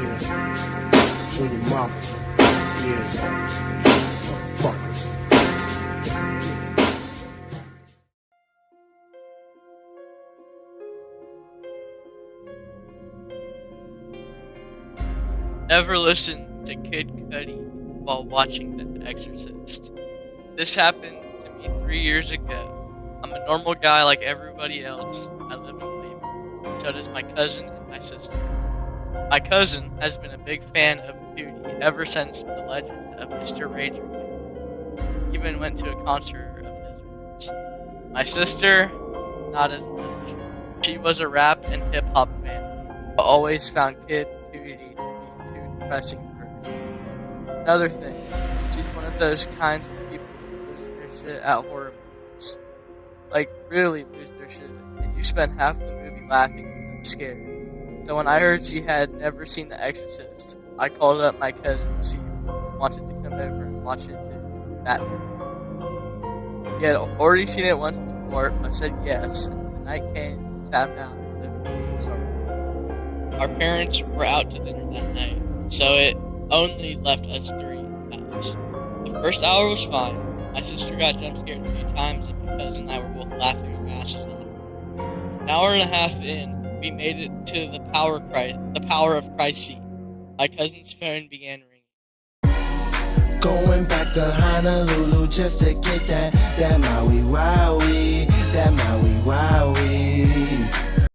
With your mama. Yeah. Fuck. Ever listen to Kid Cudi while watching The Exorcist? This happened to me 3 years ago. I'm a normal guy like everybody else. I live in Cleveland. So does my cousin and my sister. My cousin has been a big fan of Cudi ever since The Legend of Mr. Rager. Even went to a concert of his once. My sister, not as much. She was a rap and hip hop fan, but always found Kid Cudi to be too depressing for her. Another thing, she's one of those kinds of people who lose their shit at horror movies. Like, really lose their shit, and you spend half the movie laughing and scared. So when I heard she had never seen The Exorcist, I called up my cousin to see if he wanted to come over and watch it too. That version. He had already seen it once before, but said yes, and the night came, we sat down and lived started. Our parents were out to dinner that night, so it only left us three in the house. The first hour was fine. My sister got jump scared a few times, and my cousin and I were both laughing our asses off. An hour and a half in, we made it to the Power of Christ scene. My cousin's phone began ringing. Going back to Honolulu just to get that Maui Wowie, that Maui Wowie.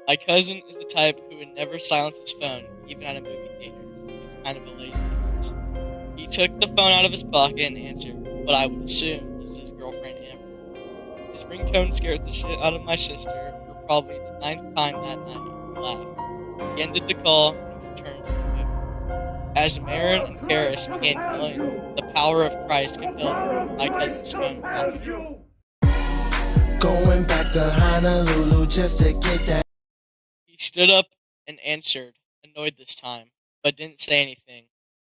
My cousin is the type who would never silence his phone, even at a movie theater. He's kind of a lazy ass. He took the phone out of his pocket and answered what I would assume was his girlfriend Amber. His ringtone scared the shit out of my sister for probably the 9th time that night. He laughed. He ended the call and returned to the movie. As Marin and Karis began yelling, the power of Christ compelled my cousin's phone off. Going back to Honolulu just to get that. He stood up and answered, annoyed this time, but didn't say anything.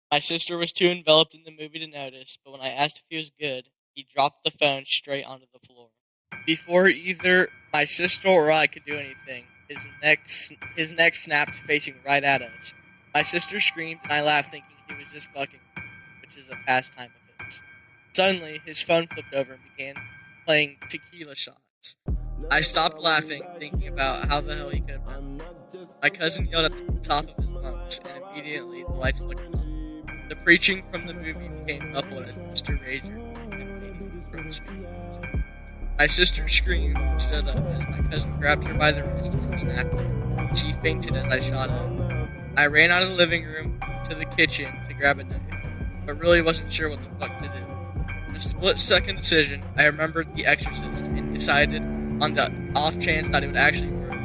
My sister was too enveloped in the movie to notice, but when I asked if he was good, he dropped the phone straight onto the floor. Before either my sister or I could do anything, his neck snapped facing right at us. My sister screamed and I laughed thinking he was just fucking me, which is a pastime of his. Suddenly, his phone flipped over and began playing tequila shots. I stopped laughing, thinking about how the hell he could have done that. My cousin yelled at the top of his lungs, and immediately the lights flickered on. The preaching from the movie became muffled as Mr. Rager and fading from the speakers. My sister screamed and stood up as my cousin grabbed her by the wrist and snapped her. She fainted as I shot up. I ran out of the living room to the kitchen to grab a knife, but really wasn't sure what the fuck to do. In a split-second decision, I remembered The Exorcist and decided, on the off chance that it would actually work,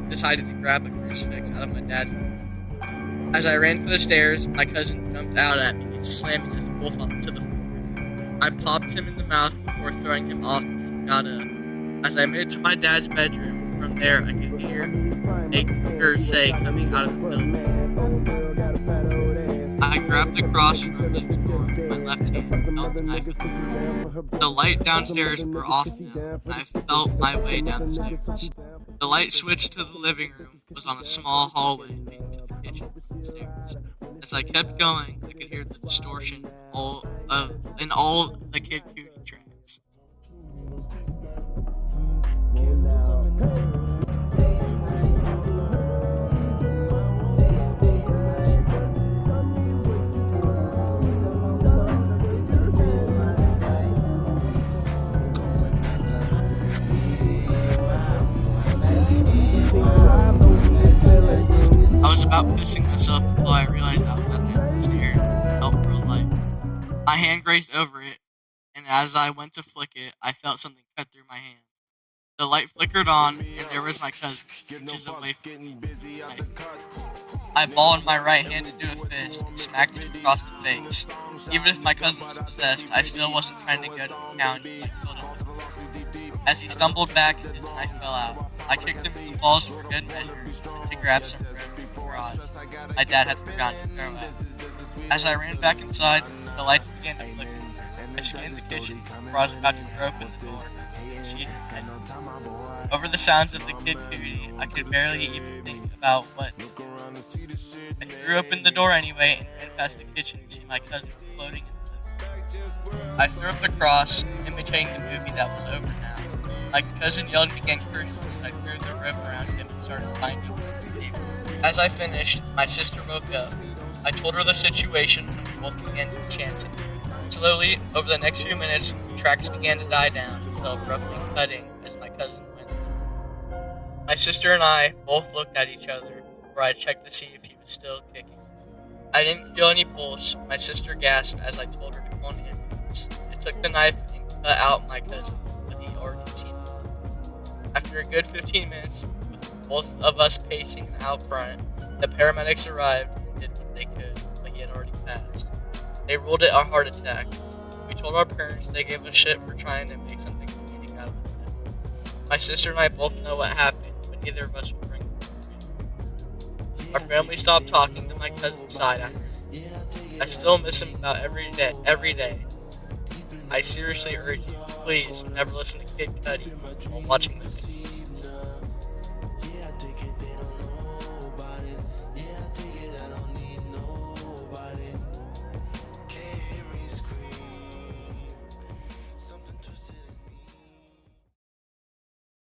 decided to grab a crucifix out of my dad's room. As I ran for the stairs, my cousin jumped out at me, slamming his wolf onto the floor. I popped him in the mouth before throwing him off and got up. As I made it to my dad's bedroom, from there I could hear a say coming out of the film. I grabbed the cross from his drawer with my left hand and felt the knife with the right. The light downstairs were off now, and I felt my way down the stairs. The light switch to the living room was on a small hallway leading to the kitchen and stairs. As I kept going, I could hear the distortion in all the Kid Cudi tracks. I was about pissing myself until I realized I was at the end of the stairs and felt real light. My hand grazed over it, and as I went to flick it, I felt something cut through my hand. The light flickered on, and there was my cousin, inches away from me. I balled my right hand into a fist and smacked him across the face. Even if my cousin was possessed, I still wasn't trying to go to the county like I killed him. As he stumbled back, his knife fell out. I kicked him in the balls for good measure and to grab some bread from the garage my dad had forgotten to throw out. As I ran back inside, the lights began to flicker. I scanned the kitchen before I was about to throw open the door and see him dead. Over the sounds of the Kid Cudi, I could barely even think about what I threw open the door anyway and ran past the kitchen to see my cousin floating in the living room. I threw up the cross, imitating the movie that was over now. My cousin yelled and began cursing as I threw the rope around him and started binding him to the table. As I finished, my sister woke up. I told her the situation and we both began chanting. Slowly, over the next few minutes, the tracks began to die down until abruptly cutting as my cousin went. My sister and I both looked at each other, where I checked to see if he was still kicking. I didn't feel any pulse. My sister gasped as I told her to call an ambulance. I took the knife and cut out my cousin, but he already seen it. After a good 15 minutes, with both of us pacing out front, the paramedics arrived and did what they could, but he had already passed. They ruled it a heart attack. We told our parents they gave us shit for trying to make something comedic out of it. My sister and I both know what happened, but neither of us will bring it up. Our family stopped talking to my cousin's side after. I still miss him about every day. I seriously urge you, please never listen to Kid Cudi while watching the video.